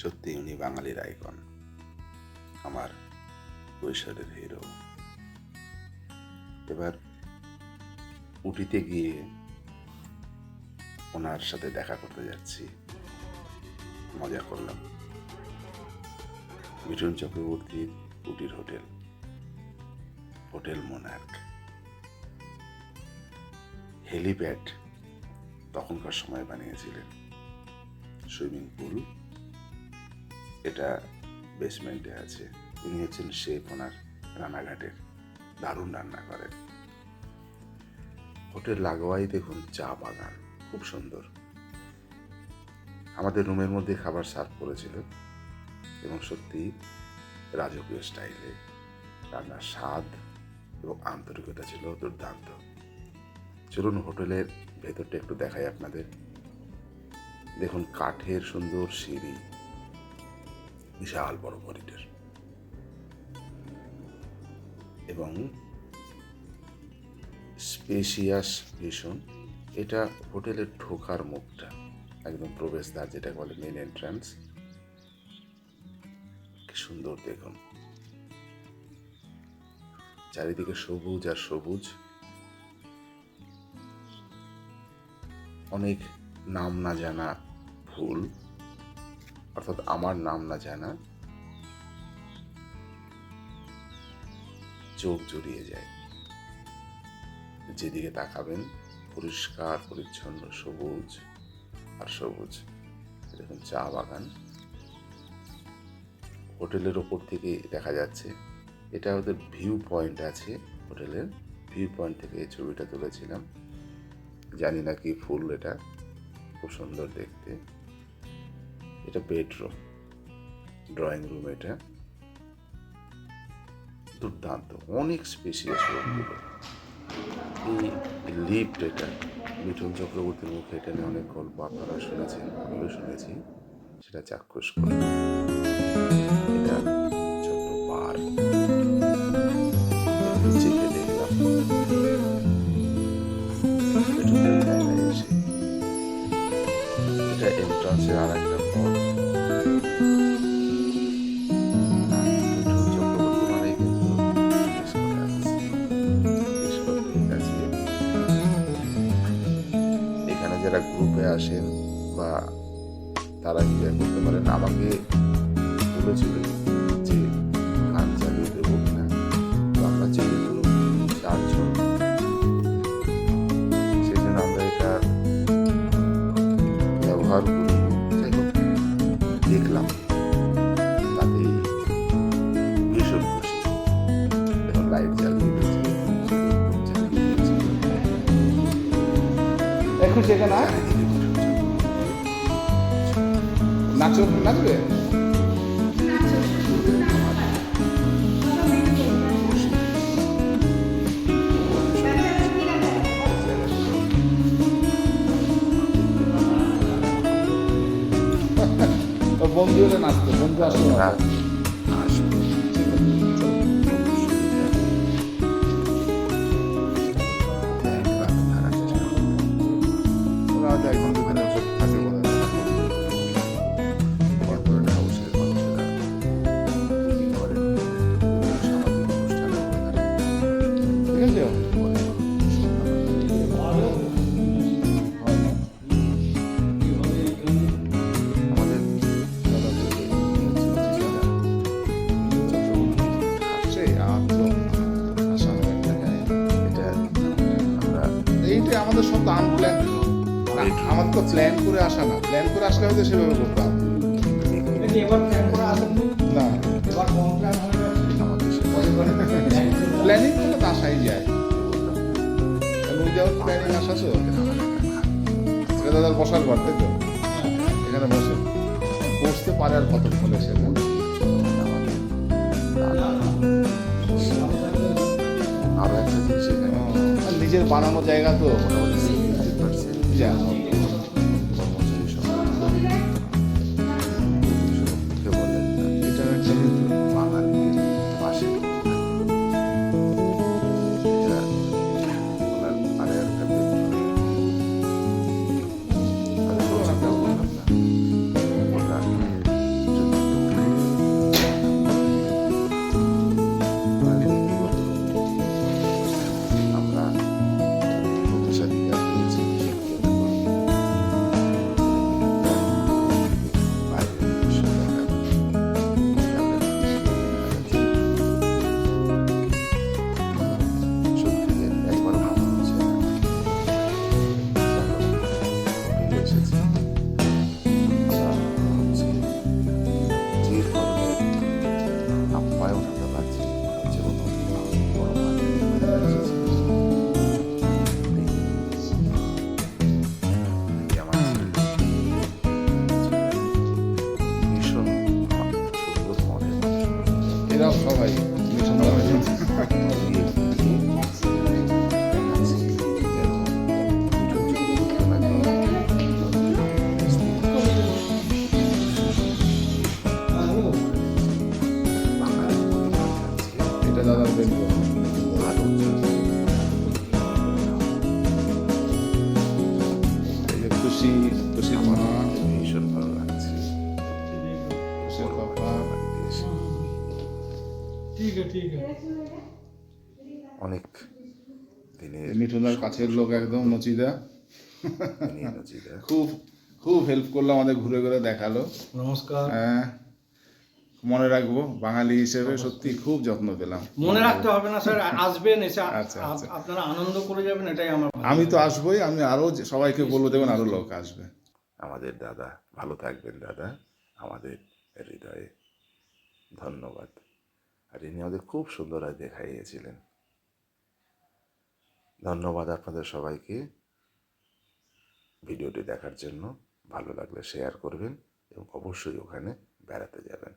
সত্যি উনি বাঙালির আইকন, আমার কৈশোরের হিরো। এবার উটিতে গিয়ে ওনার সাথে দেখা করতে যাচ্ছি, মজা করলাম। মিঠুন চক্রবর্তীর উটির হোটেল, হোটেল মোনার্ক। হেলিপ্যাড তখনকার সময় বানিয়েছিলেন, সুইমিং পুল এটা বেসমেন্টে আছে। ইনি হচ্ছেন শেফ, ওনার রানাঘাটের, দারুণ রান্না করেন। হোটেল লাগোয়াই দেখুন চা বাগান, খুব সুন্দর। আমাদের রুমের মধ্যে খাবার সার্ভ করেছিল এবং সত্যি রাজকীয় স্টাইলে রান্নার স্বাদ এবং আন্তরিকতা ছিল দুর্দান্ত। চলুন হোটেলের ভেতরটা একটু দেখাই আপনাদের। দেখুন কাঠের সুন্দর সিঁড়ি, বিশাল বড় করিডোর এবং স্পেশিয়াস ভীষণ। এটা হোটেলের ঢোকার মুখটা, একদম প্রবেশদ্বার যেটা বলে মেন এন্ট্রান্স। কি সুন্দর দেখুন, চারিদিকে সবুজ আর সবুজ। অনেক নাম না জানা ফুল, অর্থাৎ আমার নাম না জানা, চোখ জুড়িয়ে যায়। যেদিকে তাকাবেন পরিষ্কার পরিচ্ছন্ন সবুজ আর সবুজ। দেখুন চা বাগান হোটেলের ওপর থেকে দেখা যাচ্ছে। এটা ওদের ভিউ পয়েন্ট আছে, হোটেলের ভিউ পয়েন্ট থেকে এই ছবিটা তুলেছিলাম। জানি না কি ফুল, এটা খুব সুন্দর দেখতে। এটা বেডরুম, ড্রয়িং রুম, এটা দুর্দান্ত, অনেক স্পেশিয়াস রুমগুলো। এই লিফট, এটা মিঠুন চক্রবর্তীর মুখে এটা নিয়ে অনেক গল্প আপনারা শুনেছেন, আমিও শুনেছি, সেটা চাক্ষুষ করে। এটা ছোট্ট পার্ক, চেপে দেখলাম মিঠুনের জায়গায় এসে। এটা এন্ট্রান্সের আর একটা পথ। মিঠুন চক্রবর্তী মানে কিন্তু এখানে যারা গ্রুপে আসেন বা তারা এনজয় করতে পারেন। আমাকে বলেছিল যে গান চালিয়ে দেবো কিনা, তো আমরা যেহেতু 4 জন, সেই জন্য আমরা এটা ব্যবহার করি। যাই হোক, দেখলাম তাতেই ভীষণ খুশি। এখন লাইট জ্বালিয়ে দিয়েছি, খুশি এখানে নাচবে। বন্ধু হলে নাচতো, বন্ধু আসলে আমাদের সব তো আনপ্ল্যান। আমাদের তো প্ল্যান করে আসা না, প্ল্যান করে আসলে হয়তো সেভাবে করতাম না। প্ল্যানিং করলে তো আসাই যায়, প্ল্যানিং আসা তো। এটা দাদার বসার ঘর, তাই তো? এখানে বসে বসতে পারে আর কতক্ষণ এসে আরো একটা জিনিস, এখানে নিজের বানানো জায়গা তো যা এরাও সবাই মিঠুন দাদা। এটা দাদার বেঙ্গল। এই যে খুশি, খুশির মা, ভীষণ ভালো লাগছে খুশির পাপা। অনেক দিনের মিঠুনার কাছের লোক একদম নচিদা। নজিদা খুব খুব হেল্প করলো, আমাদের ঘুরে ঘুরে দেখালো। নমস্কার। হ্যাঁ, মনে রাখবো, বাঙালি হিসেবে সত্যি খুব যত্ন পেলাম। মনে রাখতে হবে না স্যার, আসবেন এসে আচ্ছা, আচ্ছা। আপনারা আনন্দ করে যাবেন, এটাই আমার ভালো আমি তো লাগে। আসবোই, আমি আরো সবাইকে বলে দেবেন, আরো লোক আসবে। আমাদের দাদা ভালো থাকবেন দাদা, আমাদের হৃদয়ে ধন্যবাদ। আর ইনি আমাদের খুব সুন্দর আজ দেখাইয়েছিলেন। ধন্যবাদ আপনাদের সবাইকে ভিডিওটি দেখার জন্য। ভালো লাগলে শেয়ার করবেন এবং অবশ্যই ওখানে বেড়াতে যাবেন।